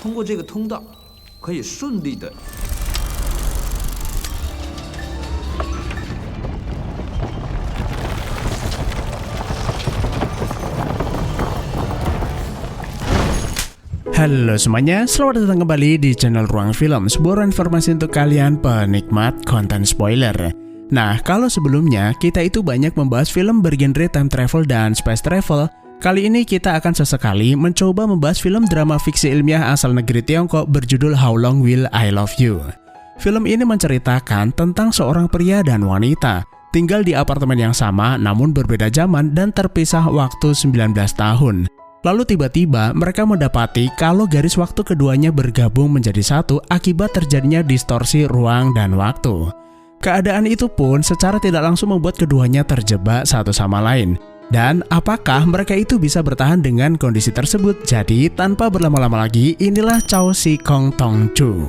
通过这个通道可以顺利的。 Halo semuanya, selamat datang kembali di channel Ruang Film, sebuah informasi untuk kalian penikmat konten spoiler. Nah, kalau sebelumnya kita itu banyak membahas film bergenre time travel dan space travel, kali ini kita akan sesekali mencoba membahas film drama fiksi ilmiah asal negeri Tiongkok berjudul How Long Will I Love You. Film ini menceritakan tentang seorang pria dan wanita tinggal di apartemen yang sama namun berbeda zaman dan terpisah waktu 19 tahun. Lalu tiba-tiba mereka mendapati kalau garis waktu keduanya bergabung menjadi satu akibat terjadinya distorsi ruang dan waktu. Keadaan itu pun secara tidak langsung membuat keduanya terjebak satu sama lain. Dan apakah mereka itu bisa bertahan dengan kondisi tersebut? Jadi tanpa berlama-lama lagi, inilah Chow Si Kong Tong Chu.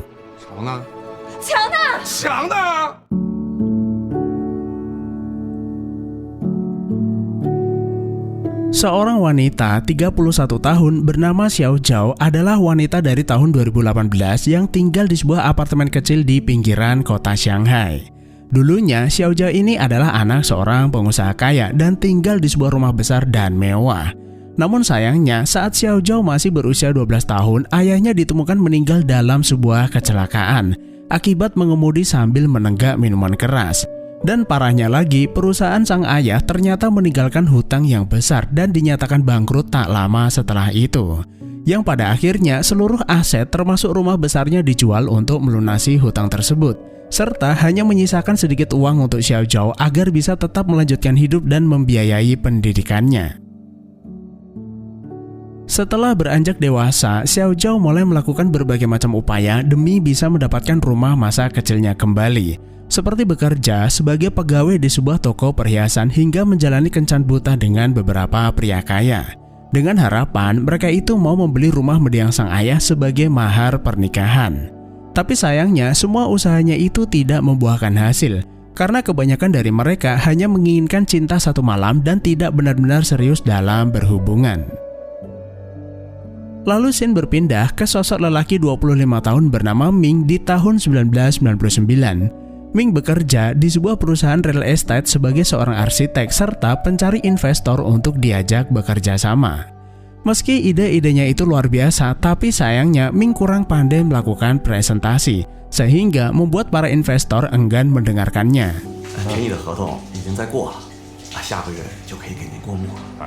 Seorang wanita 31 tahun bernama Xiao Zhao adalah wanita dari tahun 2018 yang tinggal di sebuah apartemen kecil di pinggiran kota Shanghai. Dulunya Xiao Zhao ini adalah anak seorang pengusaha kaya dan tinggal di sebuah rumah besar dan mewah. Namun sayangnya saat Xiao Zhao masih berusia 12 tahun, ayahnya ditemukan meninggal dalam sebuah kecelakaan akibat mengemudi sambil menenggak minuman keras. Dan parahnya lagi, perusahaan sang ayah ternyata meninggalkan hutang yang besar dan dinyatakan bangkrut tak lama setelah itu. Yang pada akhirnya seluruh aset termasuk rumah besarnya dijual untuk melunasi hutang tersebut. Serta hanya menyisakan sedikit uang untuk Xiao Zhao agar bisa tetap melanjutkan hidup dan membiayai pendidikannya. Setelah beranjak dewasa, Xiao Zhao mulai melakukan berbagai macam upaya demi bisa mendapatkan rumah masa kecilnya kembali. Seperti bekerja sebagai pegawai di sebuah toko perhiasan hingga menjalani kencan buta dengan beberapa pria kaya. Dengan harapan mereka itu mau membeli rumah mendiang sang ayah sebagai mahar pernikahan. Tapi sayangnya semua usahanya itu tidak membuahkan hasil. Karena kebanyakan dari mereka hanya menginginkan cinta satu malam dan tidak benar-benar serius dalam berhubungan. Lalu scene berpindah ke sosok lelaki 25 tahun bernama Ming di tahun 1999. Ming bekerja di sebuah perusahaan real estate sebagai seorang arsitek serta pencari investor untuk diajak bekerja sama. Meski ide-idenya itu luar biasa, tapi sayangnya Ming kurang pandai melakukan presentasi, sehingga membuat para investor enggan mendengarkannya.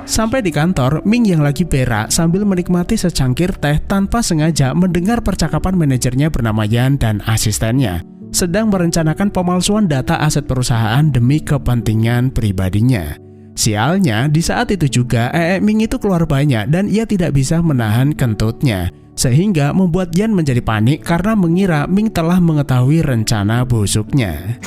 Sampai di kantor, Ming yang lagi berak sambil menikmati secangkir teh tanpa sengaja mendengar percakapan manajernya bernama Yan dan asistennya sedang merencanakan pemalsuan data aset perusahaan demi kepentingan pribadinya. Sialnya, di saat itu juga Ming itu keluar banyak dan ia tidak bisa menahan kentutnya, sehingga membuat Yan menjadi panik karena mengira Ming telah mengetahui rencana busuknya.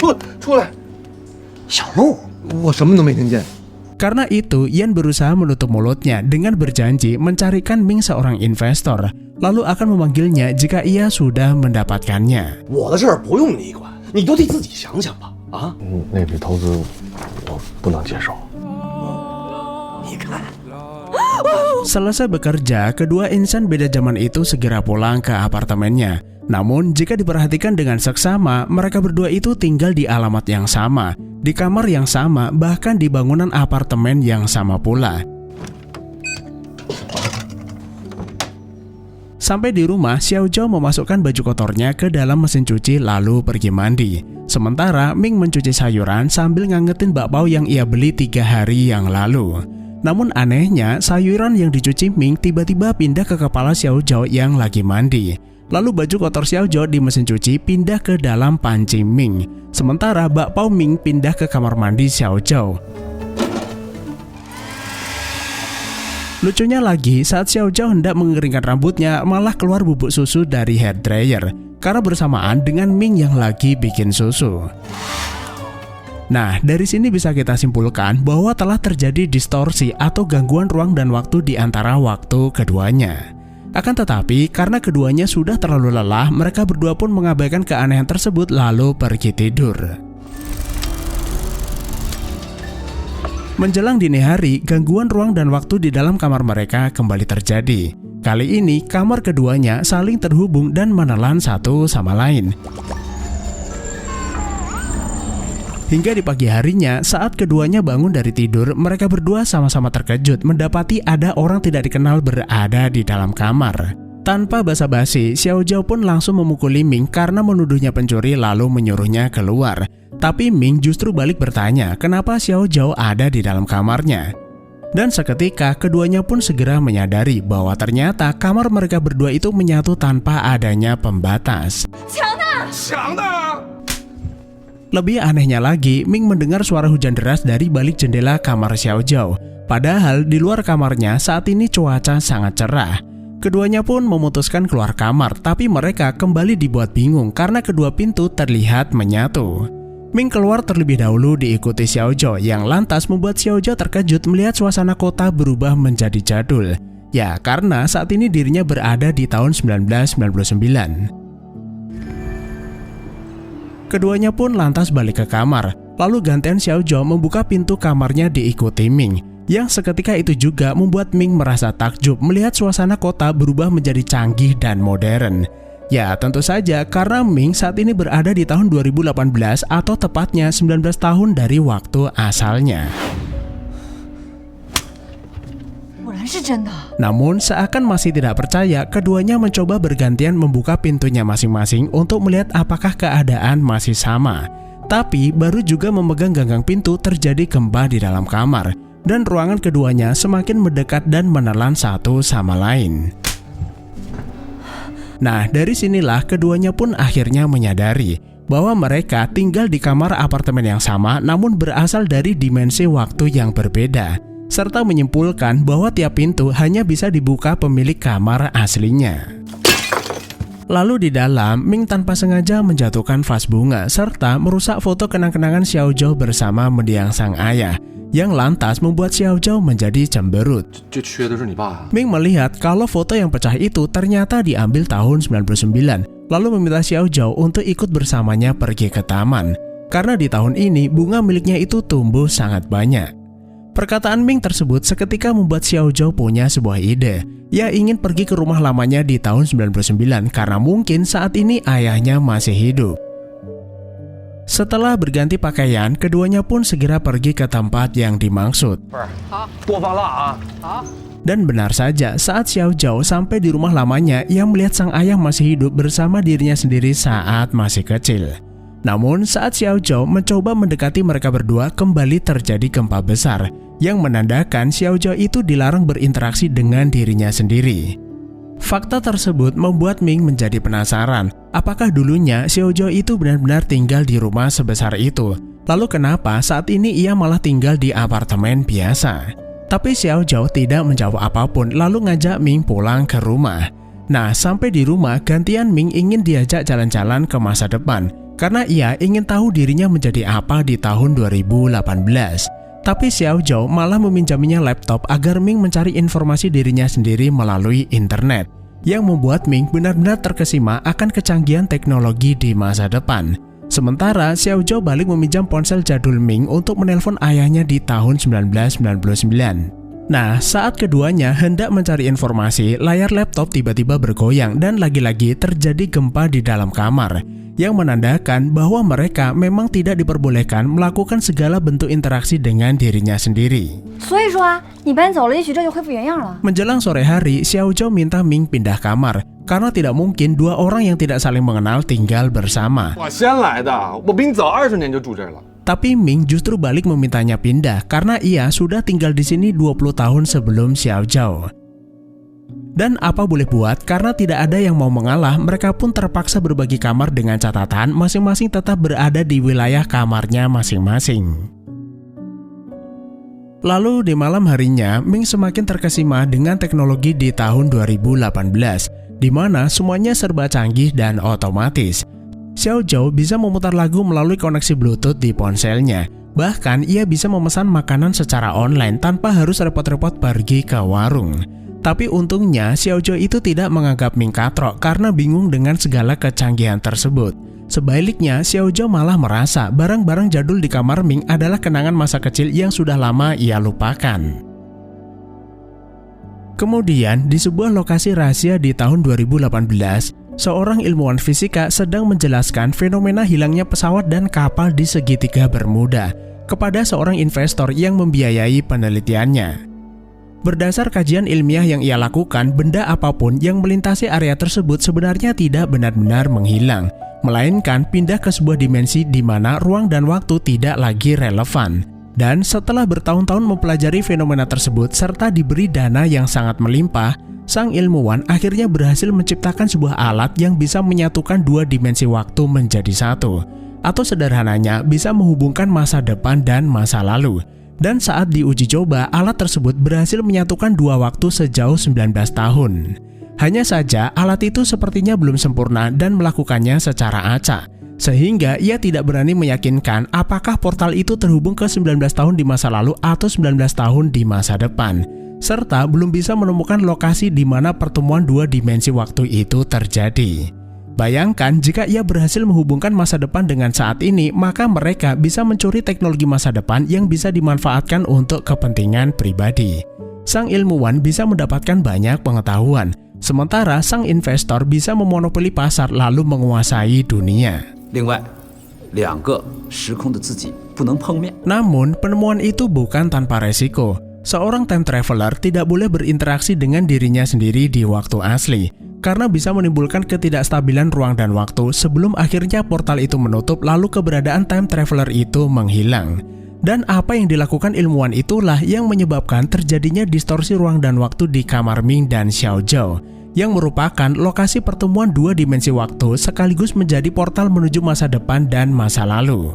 Karena itu, Yan berusaha menutup mulutnya dengan berjanji mencarikan Ming seorang investor, lalu akan memanggilnya jika ia sudah mendapatkannya. Selesai bekerja, kedua insan beda zaman itu segera pulang ke apartemennya. Namun jika diperhatikan dengan seksama, mereka berdua itu tinggal di alamat yang sama, di kamar yang sama, bahkan di bangunan apartemen yang sama pula. Sampai di rumah, Xiao Zhao memasukkan baju kotornya ke dalam mesin cuci lalu pergi mandi. Sementara Ming mencuci sayuran sambil ngangetin bakpao yang ia beli 3 hari yang lalu. Namun anehnya, sayuran yang dicuci Ming tiba-tiba pindah ke kepala Xiao Zhao yang lagi mandi. Lalu baju kotor Xiao Zhao di mesin cuci pindah ke dalam panci Ming. Sementara bakpao Ming pindah ke kamar mandi Xiao Zhao. Lucunya lagi, saat Xiao Zhao hendak mengeringkan rambutnya, malah keluar bubuk susu dari hair dryer karena bersamaan dengan Ming yang lagi bikin susu. Nah, dari sini bisa kita simpulkan bahwa telah terjadi distorsi atau gangguan ruang dan waktu di antara waktu keduanya. Akan tetapi, karena keduanya sudah terlalu lelah, mereka berdua pun mengabaikan keanehan tersebut lalu pergi tidur. Menjelang dini hari, gangguan ruang dan waktu di dalam kamar mereka kembali terjadi. Kali ini kamar keduanya saling terhubung dan menelan satu sama lain. Hingga di pagi harinya, saat keduanya bangun dari tidur, mereka berdua sama-sama terkejut mendapati ada orang tidak dikenal berada di dalam kamar. Tanpa basa-basi, Xiao Zhao pun langsung memukuli Ming karena menuduhnya pencuri lalu menyuruhnya keluar. Tapi Ming justru balik bertanya kenapa Xiao Zhao ada di dalam kamarnya. Dan seketika keduanya pun segera menyadari bahwa ternyata kamar mereka berdua itu menyatu tanpa adanya pembatas. Lebih anehnya lagi, Ming mendengar suara hujan deras dari balik jendela kamar Xiao Zhao. Padahal di luar kamarnya saat ini cuaca sangat cerah. Keduanya pun memutuskan keluar kamar, tapi mereka kembali dibuat bingung karena kedua pintu terlihat menyatu. Ming keluar terlebih dahulu diikuti Xiao Zhao yang lantas membuat Xiao Zhao terkejut melihat suasana kota berubah menjadi jadul. Ya, karena saat ini dirinya berada di tahun 1999. Keduanya pun lantas balik ke kamar, lalu gantian Xiao Zhao membuka pintu kamarnya diikuti Ming, yang seketika itu juga membuat Ming merasa takjub melihat suasana kota berubah menjadi canggih dan modern. Ya, tentu saja karena Ming saat ini berada di tahun 2018 atau tepatnya 19 tahun dari waktu asalnya. Namun seakan masih tidak percaya, keduanya mencoba bergantian membuka pintunya masing-masing untuk melihat apakah keadaan masih sama. Tapi baru juga memegang ganggang pintu terjadi gempa di dalam kamar, dan ruangan keduanya semakin mendekat dan menelan satu sama lain. Nah, dari sinilah keduanya pun akhirnya menyadari bahwa mereka tinggal di kamar apartemen yang sama namun berasal dari dimensi waktu yang berbeda, serta menyimpulkan bahwa tiap pintu hanya bisa dibuka pemilik kamar aslinya. Lalu di dalam, Ming tanpa sengaja menjatuhkan vas bunga serta merusak foto kenang-kenangan Xiao Zhao bersama mendiang sang ayah, yang lantas membuat Xiao Zhao menjadi cemberut. Ming melihat kalau foto yang pecah itu ternyata diambil tahun 99, lalu meminta Xiao Zhao untuk ikut bersamanya pergi ke taman, karena di tahun ini bunga miliknya itu tumbuh sangat banyak. Perkataan Ming tersebut seketika membuat Xiao Zhao punya sebuah ide. Ia ingin pergi ke rumah lamanya di tahun 99 karena mungkin saat ini ayahnya masih hidup. Setelah berganti pakaian, keduanya pun segera pergi ke tempat yang dimaksud. Dan benar saja, saat Xiao Zhao sampai di rumah lamanya, ia melihat sang ayah masih hidup bersama dirinya sendiri saat masih kecil. Namun saat Xiao Zhao mencoba mendekati mereka berdua, kembali terjadi gempa besar yang menandakan Xiao Zhao itu dilarang berinteraksi dengan dirinya sendiri. Fakta tersebut membuat Ming menjadi penasaran, apakah dulunya Xiao Zhao itu benar-benar tinggal di rumah sebesar itu? Lalu kenapa saat ini ia malah tinggal di apartemen biasa? Tapi Xiao Zhao tidak menjawab apapun lalu ngajak Ming pulang ke rumah. Nah, sampai di rumah gantian Ming ingin diajak jalan-jalan ke masa depan karena ia ingin tahu dirinya menjadi apa di tahun 2018. Tapi Xiao Zhao malah meminjaminya laptop agar Ming mencari informasi dirinya sendiri melalui internet, yang membuat Ming benar-benar terkesima akan kecanggihan teknologi di masa depan. Sementara Xiao Zhao balik meminjam ponsel jadul Ming untuk menelpon ayahnya di tahun 1999. Nah, saat keduanya hendak mencari informasi, layar laptop tiba-tiba bergoyang dan lagi-lagi terjadi gempa di dalam kamar, yang menandakan bahwa mereka memang tidak diperbolehkan melakukan segala bentuk interaksi dengan dirinya sendiri. Menjelang sore hari, Xiao Zhao minta Ming pindah kamar karena tidak mungkin dua orang yang tidak saling mengenal tinggal bersama. Tapi Ming justru balik memintanya pindah karena ia sudah tinggal di sini 20 tahun sebelum Xiao Zhao. Dan apa boleh buat, karena tidak ada yang mau mengalah, mereka pun terpaksa berbagi kamar dengan catatan masing-masing tetap berada di wilayah kamarnya masing-masing. Lalu di malam harinya, Ming semakin terkesima dengan teknologi di tahun 2018, di mana semuanya serba canggih dan otomatis. Xiao Zhao bisa memutar lagu melalui koneksi Bluetooth di ponselnya. Bahkan ia bisa memesan makanan secara online tanpa harus repot-repot pergi ke warung. Tapi untungnya Xiao Zhao itu tidak menganggap Ming katrok karena bingung dengan segala kecanggihan tersebut. Sebaliknya, Xiao Zhao malah merasa barang-barang jadul di kamar Ming adalah kenangan masa kecil yang sudah lama ia lupakan. Kemudian, di sebuah lokasi rahasia di tahun 2018, seorang ilmuwan fisika sedang menjelaskan fenomena hilangnya pesawat dan kapal di segitiga Bermuda kepada seorang investor yang membiayai penelitiannya. Berdasar kajian ilmiah yang ia lakukan, benda apapun yang melintasi area tersebut sebenarnya tidak benar-benar menghilang, melainkan pindah ke sebuah dimensi di mana ruang dan waktu tidak lagi relevan. Dan setelah bertahun-tahun mempelajari fenomena tersebut serta diberi dana yang sangat melimpah, sang ilmuwan akhirnya berhasil menciptakan sebuah alat yang bisa menyatukan dua dimensi waktu menjadi satu. Atau sederhananya bisa menghubungkan masa depan dan masa lalu. Dan saat diuji coba, alat tersebut berhasil menyatukan dua waktu sejauh 19 tahun. Hanya saja, alat itu sepertinya belum sempurna dan melakukannya secara acak. Sehingga ia tidak berani meyakinkan apakah portal itu terhubung ke 19 tahun di masa lalu atau 19 tahun di masa depan. Serta belum bisa menemukan lokasi di mana pertemuan dua dimensi waktu itu terjadi. Bayangkan jika ia berhasil menghubungkan masa depan dengan saat ini, maka mereka bisa mencuri teknologi masa depan yang bisa dimanfaatkan untuk kepentingan pribadi. Sang ilmuwan bisa mendapatkan banyak pengetahuan, sementara sang investor bisa memonopoli pasar lalu menguasai dunia. 另外，2个时空的自己不能碰面。 Namun, penemuan itu bukan tanpa resiko. Seorang time traveler tidak boleh berinteraksi dengan dirinya sendiri di waktu asli, karena bisa menimbulkan ketidakstabilan ruang dan waktu sebelum akhirnya portal itu menutup lalu keberadaan time traveler itu menghilang. Dan apa yang dilakukan ilmuwan itulah yang menyebabkan terjadinya distorsi ruang dan waktu di kamar Ming dan Xiao Zhou, yang merupakan lokasi pertemuan dua dimensi waktu sekaligus menjadi portal menuju masa depan dan masa lalu.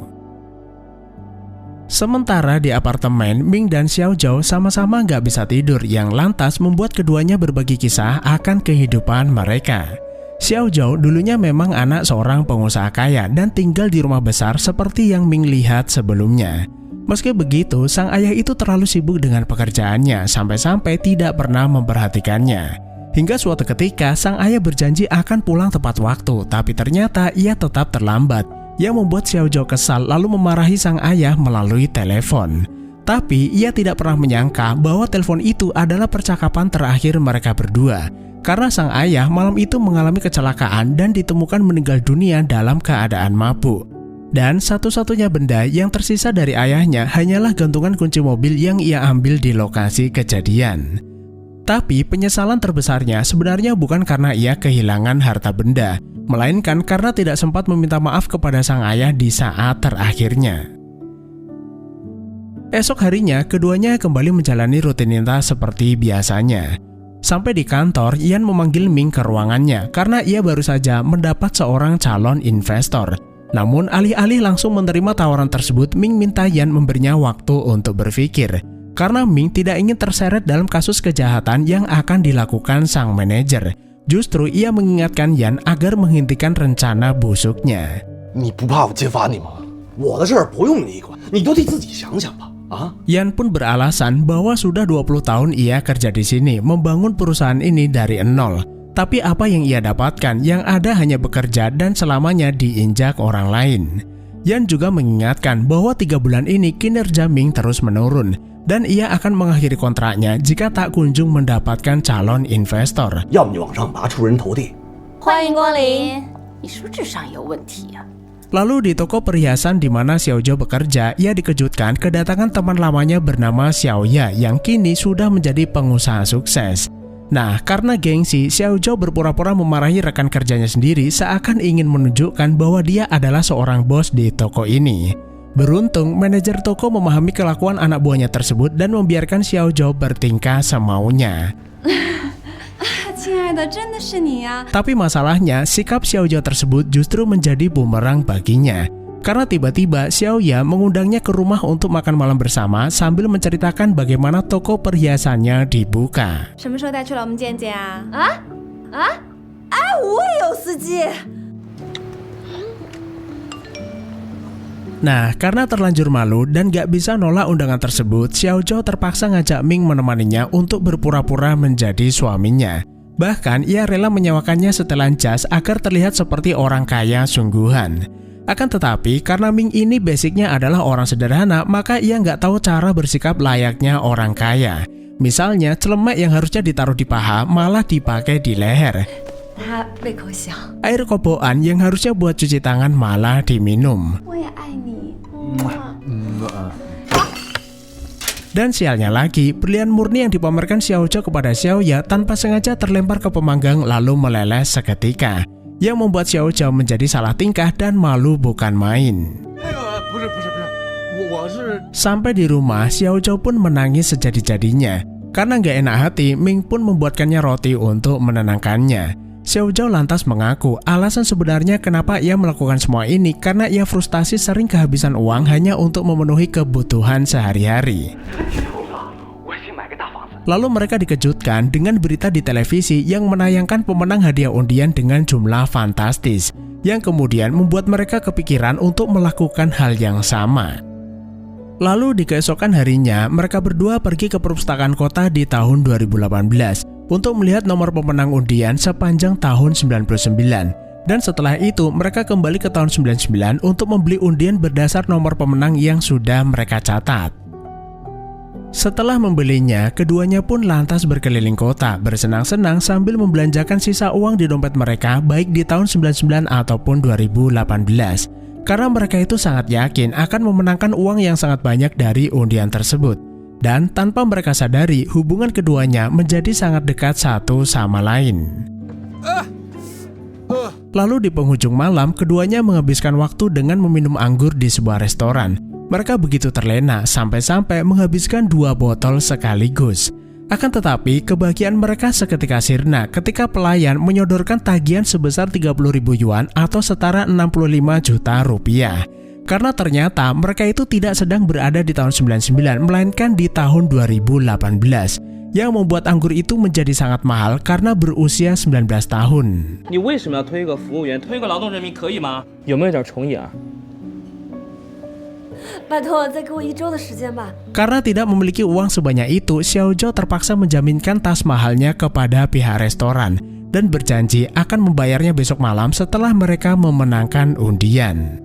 Sementara di apartemen, Ming dan Xiao Zhou sama-sama nggak bisa tidur, yang lantas membuat keduanya berbagi kisah akan kehidupan mereka. Xiao Zhou dulunya memang anak seorang pengusaha kaya dan tinggal di rumah besar seperti yang Ming lihat sebelumnya. Meski begitu, sang ayah itu terlalu sibuk dengan pekerjaannya sampai-sampai tidak pernah memperhatikannya. Hingga suatu ketika, sang ayah berjanji akan pulang tepat waktu, tapi ternyata ia tetap terlambat, yang membuat Xiao Zhou kesal lalu memarahi sang ayah melalui telepon. Tapi ia tidak pernah menyangka bahwa telepon itu adalah percakapan terakhir mereka berdua, karena sang ayah malam itu mengalami kecelakaan dan ditemukan meninggal dunia dalam keadaan mabuk. Dan satu-satunya benda yang tersisa dari ayahnya hanyalah gantungan kunci mobil yang ia ambil di lokasi kejadian. Tapi penyesalan terbesarnya sebenarnya bukan karena ia kehilangan harta benda, melainkan karena tidak sempat meminta maaf kepada sang ayah di saat terakhirnya. Esok harinya, keduanya kembali menjalani rutinitas seperti biasanya. Sampai di kantor, Yan memanggil Ming ke ruangannya karena ia baru saja mendapat seorang calon investor. Namun alih-alih langsung menerima tawaran tersebut, Ming minta Yan memberinya waktu untuk berpikir. Karena Ming tidak ingin terseret dalam kasus kejahatan yang akan dilakukan sang manajer. Justru ia mengingatkan Yan agar menghentikan rencana busuknya. 你不怕我揭发你吗？我的事儿不用你管，你多替自己想想吧。Yan pun beralasan bahwa sudah 20 tahun ia kerja di sini membangun perusahaan ini dari nol. Tapi apa yang ia dapatkan? Yang ada hanya bekerja dan selamanya diinjak orang lain. Yan juga mengingatkan bahwa 3 bulan ini kinerja Ming terus menurun. Dan ia akan mengakhiri kontraknya jika tak kunjung mendapatkan calon investor. 要么你往上拔出人头地。欢迎光临，你是不是智商有问题呀？ Lalu di toko perhiasan di mana Xiao Zhou bekerja, ia dikejutkan kedatangan teman lamanya bernama Xiao Ya yang kini sudah menjadi pengusaha sukses. Nah, karena gengsi, Xiao Zhou berpura-pura memarahi rekan kerjanya sendiri seakan ingin menunjukkan bahwa dia adalah seorang bos di toko ini. Beruntung, manajer toko memahami kelakuan anak buahnya tersebut dan membiarkan Xiao Zhou bertingkah semaunya. Tapi masalahnya, sikap Xiao Zhou tersebut justru menjadi bumerang baginya. Karena tiba-tiba Xiao Ya mengundangnya ke rumah untuk makan malam bersama sambil menceritakan bagaimana toko perhiasannya dibuka. Nah, karena terlanjur malu dan gak bisa nolak undangan tersebut, Xiao Zhou terpaksa ngajak Ming menemaninya untuk berpura-pura menjadi suaminya. Bahkan, ia rela menyewakannya setelan jas agar terlihat seperti orang kaya sungguhan. Akan tetapi, karena Ming ini basicnya adalah orang sederhana, maka ia nggak tahu cara bersikap layaknya orang kaya. Misalnya, celemek yang harusnya ditaruh di paha malah dipakai di leher. 他胃口小。 Air kobokan yang harusnya buat cuci tangan malah diminum. 我也爱你。 Dan sialnya lagi, berlian murni yang dipamerkan Xiaozhou kepada Xiaoya tanpa sengaja terlempar ke pemanggang lalu meleleh seketika, yang membuat Xiaozhou menjadi salah tingkah dan malu bukan main. Sampai di rumah, Xiaozhou pun menangis sejadi-jadinya. Karena nggak enak hati, Ming pun membuatkannya roti untuk menenangkannya. Xiaozhou lantas mengaku alasan sebenarnya kenapa ia melakukan semua ini karena ia frustasi sering kehabisan uang hanya untuk memenuhi kebutuhan sehari-hari. Lalu mereka dikejutkan dengan berita di televisi yang menayangkan pemenang hadiah undian dengan jumlah fantastis, yang kemudian membuat mereka kepikiran untuk melakukan hal yang sama. Lalu di keesokan harinya, mereka berdua pergi ke perpustakaan kota di tahun 2018 untuk melihat nomor pemenang undian sepanjang tahun 99. Dan setelah itu, mereka kembali ke tahun 99 untuk membeli undian berdasar nomor pemenang yang sudah mereka catat. Setelah membelinya, keduanya pun lantas berkeliling kota, bersenang-senang sambil membelanjakan sisa uang di dompet mereka baik di tahun 99 ataupun 2018. Karena mereka itu sangat yakin akan memenangkan uang yang sangat banyak dari undian tersebut. Dan tanpa mereka sadari, hubungan keduanya menjadi sangat dekat satu sama lain. Lalu di penghujung malam, keduanya menghabiskan waktu dengan meminum anggur di sebuah restoran. Mereka begitu terlena sampai-sampai menghabiskan 2 botol sekaligus. Akan tetapi, kebahagiaan mereka seketika sirna ketika pelayan menyodorkan tagihan sebesar 30.000 yuan atau setara 65 juta rupiah. Karena ternyata mereka itu tidak sedang berada di tahun 99, melainkan di tahun 2018. Yang membuat anggur itu menjadi sangat mahal karena berusia 19 tahun. 你为什么要推一个服务员，推一个劳动人民可以吗？有没有点崇义啊？ 拜托，再给我1周的时间吧。 Karena tidak memiliki uang sebanyak itu, Xiaozhou terpaksa menjaminkan tas mahalnya kepada pihak restoran dan berjanji akan membayarnya besok malam setelah mereka memenangkan undian.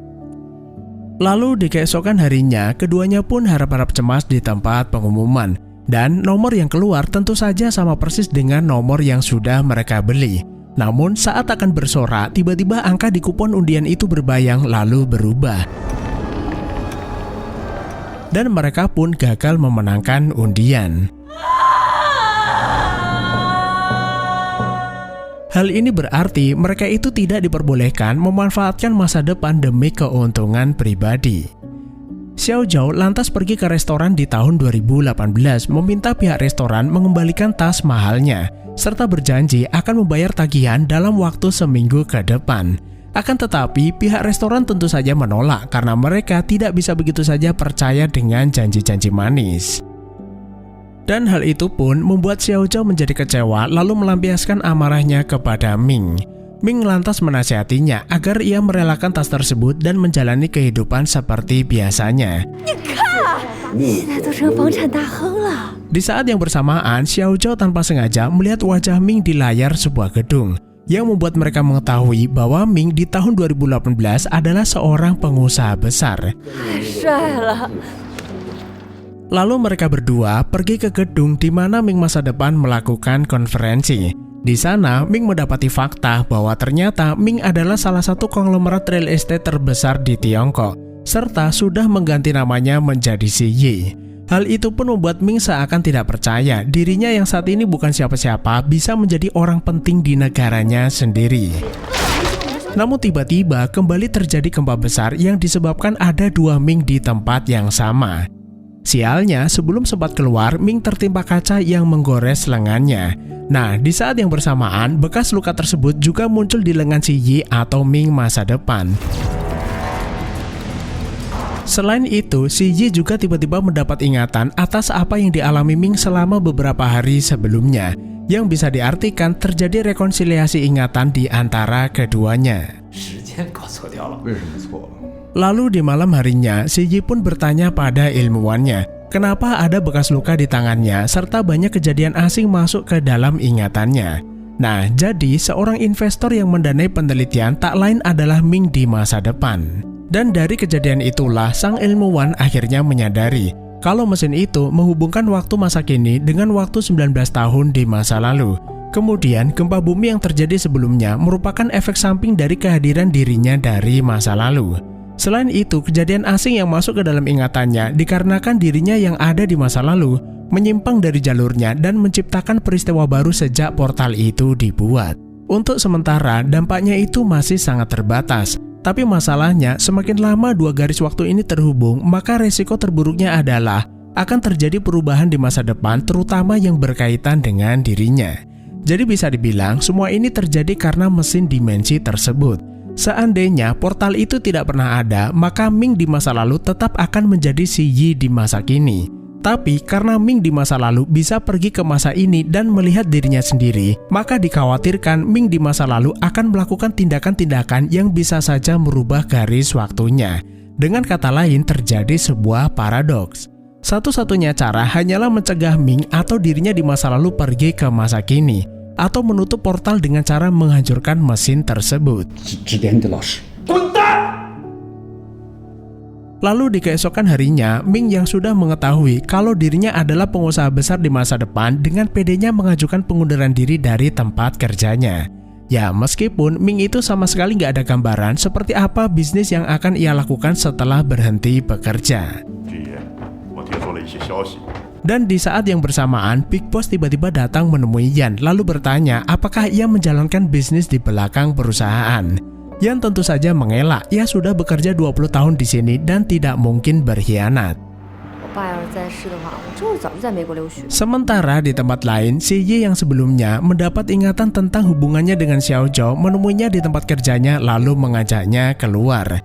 Lalu di keesokan harinya, keduanya pun harap-harap cemas di tempat pengumuman. Dan nomor yang keluar tentu saja sama persis dengan nomor yang sudah mereka beli. Namun saat akan bersorak, tiba-tiba angka di kupon undian itu berbayang lalu berubah. Dan mereka pun gagal memenangkan undian. Hal ini berarti mereka itu tidak diperbolehkan memanfaatkan masa depan demi keuntungan pribadi. Xiaozhou lantas pergi ke restoran di tahun 2018 meminta pihak restoran mengembalikan tas mahalnya, serta berjanji akan membayar tagihan dalam waktu seminggu ke depan. Akan tetapi, pihak restoran tentu saja menolak karena mereka tidak bisa begitu saja percaya dengan janji-janji manis. Dan hal itu pun membuat Xiaozhou menjadi kecewa lalu melampiaskan amarahnya kepada Ming. Ming lantas menasihatinya agar ia merelakan tas tersebut dan menjalani kehidupan seperti biasanya. Di saat yang bersamaan, Xiaozhou tanpa sengaja melihat wajah Ming di layar sebuah gedung, yang membuat mereka mengetahui bahwa Ming di tahun 2018 adalah seorang pengusaha besar. Lalu mereka berdua pergi ke gedung di mana Ming masa depan melakukan konferensi. Di sana, Ming mendapati fakta bahwa ternyata Ming adalah salah satu konglomerat real estate terbesar di Tiongkok, serta sudah mengganti namanya menjadi Ziyi. Hal itu pun membuat Ming seakan tidak percaya dirinya yang saat ini bukan siapa-siapa bisa menjadi orang penting di negaranya sendiri. Namun tiba-tiba kembali terjadi gempa besar yang disebabkan ada 2 Ming di tempat yang sama. Sialnya, sebelum sempat keluar, Ming tertimpa kaca yang menggores lengannya. Nah, di saat yang bersamaan, bekas luka tersebut juga muncul di lengan Ziyi atau Ming masa depan. Selain itu, Ziyi juga tiba-tiba mendapat ingatan atas apa yang dialami Ming selama beberapa hari sebelumnya, yang bisa diartikan terjadi rekonsiliasi ingatan di antara keduanya. Lalu di malam harinya, Ziyi pun bertanya pada ilmuwannya, kenapa ada bekas luka di tangannya serta banyak kejadian asing masuk ke dalam ingatannya. Nah, jadi seorang investor yang mendanai penelitian tak lain adalah Ming di masa depan. Dan dari kejadian itulah sang ilmuwan akhirnya menyadari kalau mesin itu menghubungkan waktu masa kini dengan waktu 19 tahun di masa lalu. Kemudian, gempa bumi yang terjadi sebelumnya merupakan efek samping dari kehadiran dirinya dari masa lalu. Selain itu, kejadian asing yang masuk ke dalam ingatannya dikarenakan dirinya yang ada di masa lalu menyimpang dari jalurnya dan menciptakan peristiwa baru sejak portal itu dibuat. Untuk sementara, dampaknya itu masih sangat terbatas. Tapi masalahnya, semakin lama dua garis waktu ini terhubung, maka resiko terburuknya adalah akan terjadi perubahan di masa depan, terutama yang berkaitan dengan dirinya. Jadi bisa dibilang, semua ini terjadi karena mesin dimensi tersebut. Seandainya portal itu tidak pernah ada, maka Ming di masa lalu tetap akan menjadi si Yi di masa kini. Tapi karena Ming di masa lalu bisa pergi ke masa ini dan melihat dirinya sendiri, maka dikhawatirkan Ming di masa lalu akan melakukan tindakan-tindakan yang bisa saja merubah garis waktunya. Dengan kata lain, terjadi sebuah paradoks. Satu-satunya cara hanyalah mencegah Ming atau dirinya di masa lalu pergi ke masa kini, atau menutup portal dengan cara menghancurkan mesin tersebut. Lalu di keesokan harinya, Ming yang sudah mengetahui kalau dirinya adalah pengusaha besar di masa depan dengan pedenya mengajukan pengunduran diri dari tempat kerjanya. Ya, meskipun Ming itu sama sekali nggak ada gambaran seperti apa bisnis yang akan ia lakukan setelah berhenti bekerja. Dan di saat yang bersamaan, Big Boss tiba-tiba datang menemui Yan lalu bertanya apakah ia menjalankan bisnis di belakang perusahaan. Yan tentu saja mengelak, ia sudah bekerja 20 tahun di sini dan tidak mungkin berkhianat. Sementara di tempat lain, si Yi yang sebelumnya mendapat ingatan tentang hubungannya dengan Xiao Zhou menemuinya di tempat kerjanya lalu mengajaknya keluar.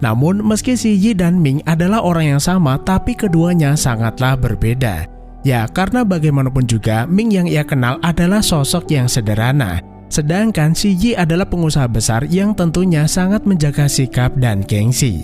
Namun meski si Yi dan Ming adalah orang yang sama, tapi keduanya sangatlah berbeda. Ya, karena bagaimanapun juga Ming yang ia kenal adalah sosok yang sederhana. Sedangkan si Yi adalah pengusaha besar yang tentunya sangat menjaga sikap dan gengsi.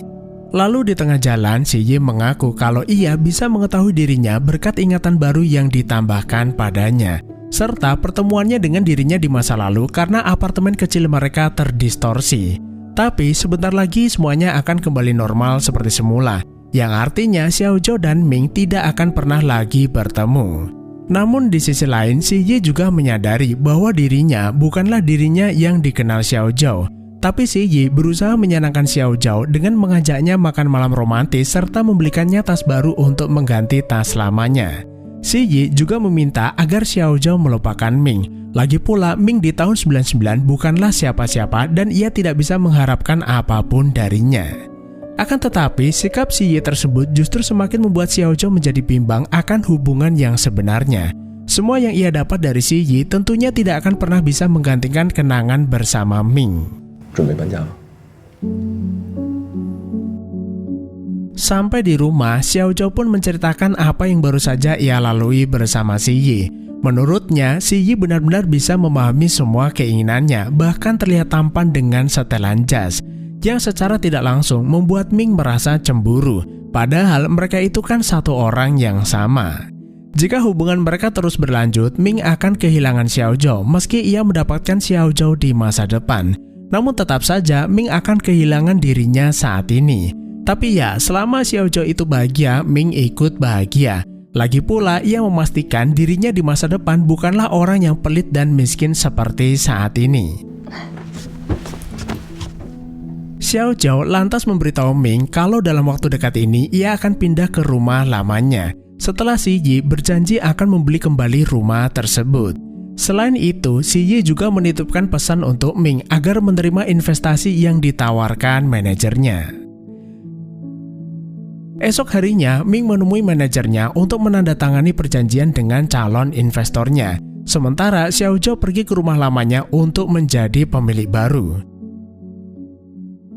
Lalu di tengah jalan, si Yi mengaku kalau ia bisa mengetahui dirinya berkat ingatan baru yang ditambahkan padanya, serta pertemuannya dengan dirinya di masa lalu karena apartemen kecil mereka terdistorsi. Tapi sebentar lagi semuanya akan kembali normal seperti semula, yang artinya Xiao Zhou dan Ming tidak akan pernah lagi bertemu. Namun di sisi lain, si Yi juga menyadari bahwa dirinya bukanlah dirinya yang dikenal Xiao Zhou. Tapi si Yi berusaha menyenangkan Xiao Zhou dengan mengajaknya makan malam romantis serta membelikannya tas baru untuk mengganti tas lamanya. Si Yi juga meminta agar Xiao Zhou melupakan Ming. Lagi pula Ming di tahun 99 bukanlah siapa-siapa dan ia tidak bisa mengharapkan apapun darinya. Akan tetapi, sikap si Yi tersebut justru semakin membuat Xiao Zhou menjadi bimbang akan hubungan yang sebenarnya. Semua yang ia dapat dari si Yi tentunya tidak akan pernah bisa menggantikan kenangan bersama Ming. Sampai di rumah, Xiao Zhou pun menceritakan apa yang baru saja ia lalui bersama si Yi. Menurutnya, si Yi benar-benar bisa memahami semua keinginannya, bahkan terlihat tampan dengan setelan jas, yang secara tidak langsung membuat Ming merasa cemburu, padahal mereka itu kan satu orang yang sama. Jika hubungan mereka terus berlanjut, Ming akan kehilangan Xiao Zhou meski ia mendapatkan Xiao Zhou di masa depan. Namun tetap saja Ming akan kehilangan dirinya saat ini. Tapi ya, selama Xiao Zhou itu bahagia, Ming ikut bahagia. Lagi pula, ia memastikan dirinya di masa depan bukanlah orang yang pelit dan miskin seperti saat ini. Xiao Zhou lantas memberitahu Ming kalau dalam waktu dekat ini ia akan pindah ke rumah lamanya, setelah si Yi berjanji akan membeli kembali rumah tersebut. Selain itu, si Yi juga menitipkan pesan untuk Ming agar menerima investasi yang ditawarkan manajernya. Esok harinya, Ming menemui manajernya untuk menandatangani perjanjian dengan calon investornya. Sementara Xiao Zhou pergi ke rumah lamanya untuk menjadi pemilik baru.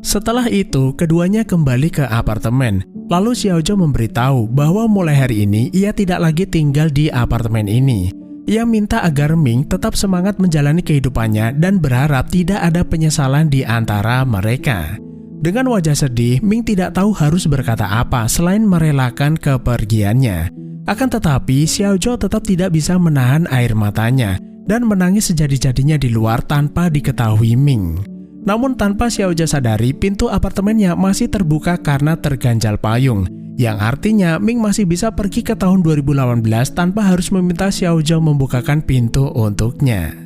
Setelah itu, keduanya kembali ke apartemen. Lalu Xiao Zhou memberitahu bahwa mulai hari ini ia tidak lagi tinggal di apartemen ini. Ia minta agar Ming tetap semangat menjalani kehidupannya dan berharap tidak ada penyesalan di antara mereka. Dengan wajah sedih, Ming tidak tahu harus berkata apa selain merelakan kepergiannya. Akan tetapi, Xiao Zhou tetap tidak bisa menahan air matanya dan menangis sejadi-jadinya di luar tanpa diketahui Ming. Namun tanpa Xiao Zhou sadari, pintu apartemennya masih terbuka karena terganjal payung. yang artinya Ming masih bisa pergi ke tahun 2018 tanpa harus meminta Xiao Zhao membukakan pintu untuknya.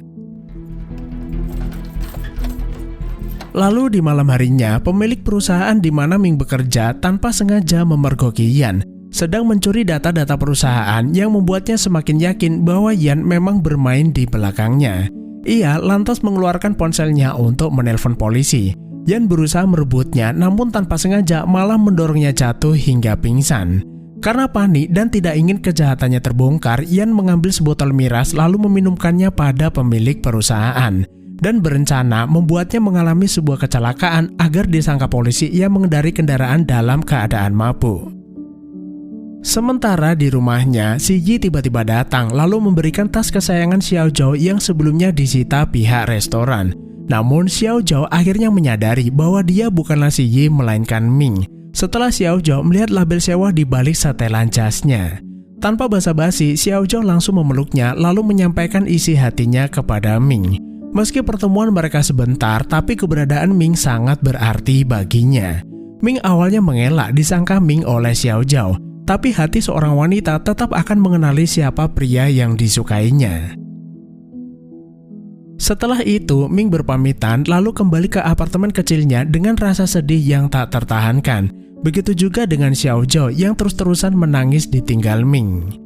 Lalu di malam harinya, pemilik perusahaan di mana Ming bekerja tanpa sengaja memergoki Yan, sedang mencuri data-data perusahaan yang membuatnya semakin yakin bahwa Yan memang bermain di belakangnya. Ia lantas mengeluarkan ponselnya untuk menelpon polisi. Yan berusaha merebutnya, namun tanpa sengaja malah mendorongnya jatuh hingga pingsan. Karena panik dan tidak ingin kejahatannya terbongkar, Yan mengambil sebotol miras lalu meminumkannya pada pemilik perusahaan dan berencana membuatnya mengalami sebuah kecelakaan agar disangka polisi ia mengendarai kendaraan dalam keadaan mabuk. Sementara di rumahnya, Si Yi tiba-tiba datang lalu memberikan tas kesayangan Xiao Zhao yang sebelumnya disita pihak restoran. Namun Xiao Zhao akhirnya menyadari bahwa dia bukanlah Si Yi melainkan Ming. Setelah Xiao Zhao melihat label sewa di balik setelan jasnya. Tanpa basa-basi, Xiao Zhao langsung memeluknya lalu menyampaikan isi hatinya kepada Ming. Meski pertemuan mereka sebentar, tapi keberadaan Ming sangat berarti baginya. Ming awalnya mengelak disangka Ming oleh Xiao Zhao, tapi hati seorang wanita tetap akan mengenali siapa pria yang disukainya. Setelah itu, Ming berpamitan lalu kembali ke apartemen kecilnya dengan rasa sedih yang tak tertahankan. Begitu juga dengan Xiao Zhao yang terus-terusan menangis ditinggal Ming.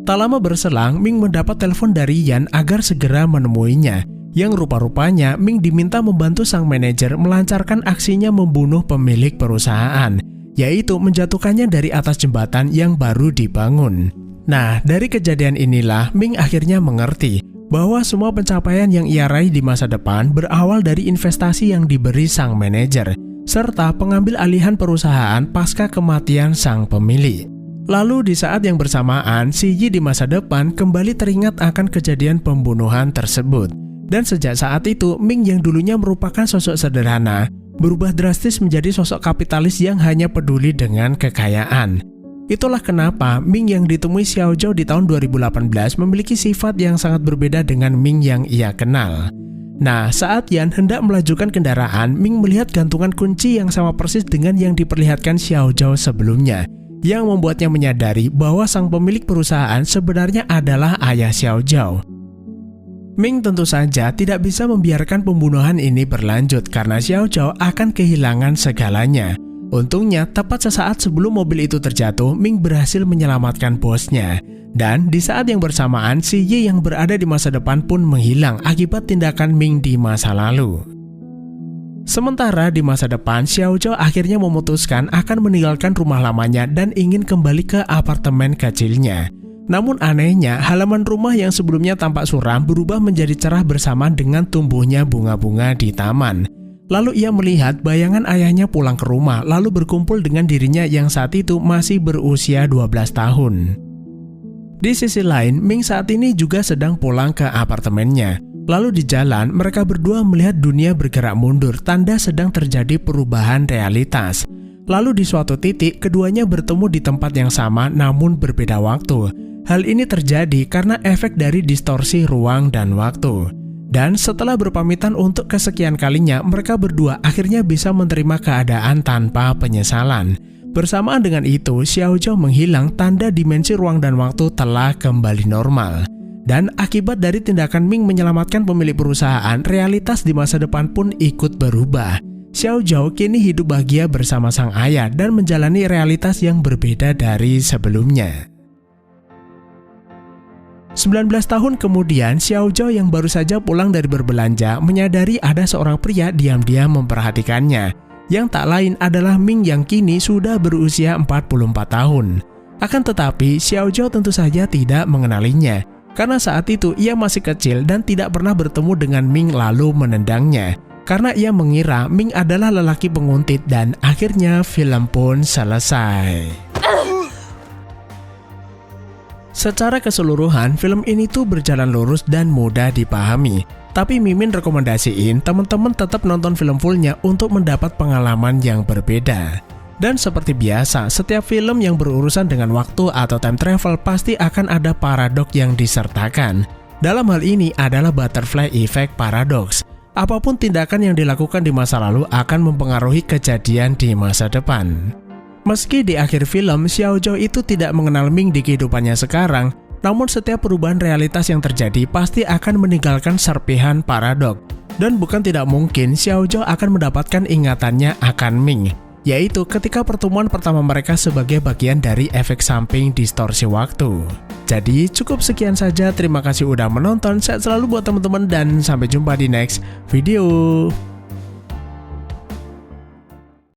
Tak lama berselang, Ming mendapat telepon dari Yan agar segera menemuinya. Yang rupa-rupanya Ming diminta membantu sang manajer melancarkan aksinya membunuh pemilik perusahaan, yaitu menjatuhkannya dari atas jembatan yang baru dibangun. Nah, dari kejadian inilah Ming akhirnya mengerti bahwa semua pencapaian yang ia raih di masa depan berawal dari investasi yang diberi sang manajer, serta pengambil alihan perusahaan pasca kematian sang pemilik. Lalu di saat yang bersamaan, Si Yi di masa depan kembali teringat akan kejadian pembunuhan tersebut. Dan sejak saat itu, Ming yang dulunya merupakan sosok sederhana, berubah drastis menjadi sosok kapitalis yang hanya peduli dengan kekayaan. Itulah kenapa Ming yang ditemui Xiao Zhao di tahun 2018 memiliki sifat yang sangat berbeda dengan Ming yang ia kenal. Nah, saat Yan hendak melajukan kendaraan, Ming melihat gantungan kunci yang sama persis dengan yang diperlihatkan Xiao Zhao sebelumnya, yang membuatnya menyadari bahwa sang pemilik perusahaan sebenarnya adalah ayah Xiao Zhao. Ming tentu saja tidak bisa membiarkan pembunuhan ini berlanjut karena Xiao Zhao akan kehilangan segalanya. Untungnya, tepat sesaat sebelum mobil itu terjatuh, Ming berhasil menyelamatkan bosnya. Dan di saat yang bersamaan, Si Yi yang berada di masa depan pun menghilang akibat tindakan Ming di masa lalu. Sementara di masa depan, Xiao Zhao akhirnya memutuskan akan meninggalkan rumah lamanya dan ingin kembali ke apartemen kecilnya. Namun anehnya, halaman rumah yang sebelumnya tampak suram berubah menjadi cerah bersama dengan tumbuhnya bunga-bunga di taman. Lalu ia melihat bayangan ayahnya pulang ke rumah lalu berkumpul dengan dirinya yang saat itu masih berusia 12 tahun. Di sisi lain, Ming saat ini juga sedang pulang ke apartemennya. Lalu di jalan, mereka berdua melihat dunia bergerak mundur, tanda sedang terjadi perubahan realitas. Lalu di suatu titik, keduanya bertemu di tempat yang sama namun berbeda waktu. Hal ini terjadi karena efek dari distorsi ruang dan waktu. Dan setelah berpamitan untuk kesekian kalinya, mereka berdua akhirnya bisa menerima keadaan tanpa penyesalan. Bersamaan dengan itu, Xiao Zhao menghilang, tanda dimensi ruang dan waktu telah kembali normal. Dan akibat dari tindakan Ming menyelamatkan pemilik perusahaan, realitas di masa depan pun ikut berubah. Xiao Zhao kini hidup bahagia bersama sang ayah dan menjalani realitas yang berbeda dari sebelumnya. 19 tahun kemudian, Xiao Zhao yang baru saja pulang dari berbelanja menyadari ada seorang pria diam-diam memperhatikannya, yang tak lain adalah Ming yang kini sudah berusia 44 tahun. Akan tetapi, Xiao Zhao tentu saja tidak mengenalinya, karena saat itu ia masih kecil dan tidak pernah bertemu dengan Ming lalu menendangnya, karena ia mengira Ming adalah lelaki penguntit dan akhirnya film pun selesai. Secara keseluruhan, film ini tuh berjalan lurus dan mudah dipahami. Tapi Mimin rekomendasiin teman-teman tetap nonton film fullnya untuk mendapat pengalaman yang berbeda. Dan seperti biasa, setiap film yang berurusan dengan waktu atau time travel pasti akan ada paradoks yang disertakan. Dalam hal ini adalah butterfly effect paradox. Apapun tindakan yang dilakukan di masa lalu akan mempengaruhi kejadian di masa depan. Meski di akhir film Xiaozhou itu tidak mengenal Ming di kehidupannya sekarang, namun setiap perubahan realitas yang terjadi pasti akan meninggalkan serpihan paradok. Dan bukan tidak mungkin Xiaozhou akan mendapatkan ingatannya akan Ming, yaitu ketika pertemuan pertama mereka sebagai bagian dari efek samping distorsi waktu. Jadi cukup sekian saja, terima kasih udah menonton, sehat selalu buat teman-teman dan sampai jumpa di next video.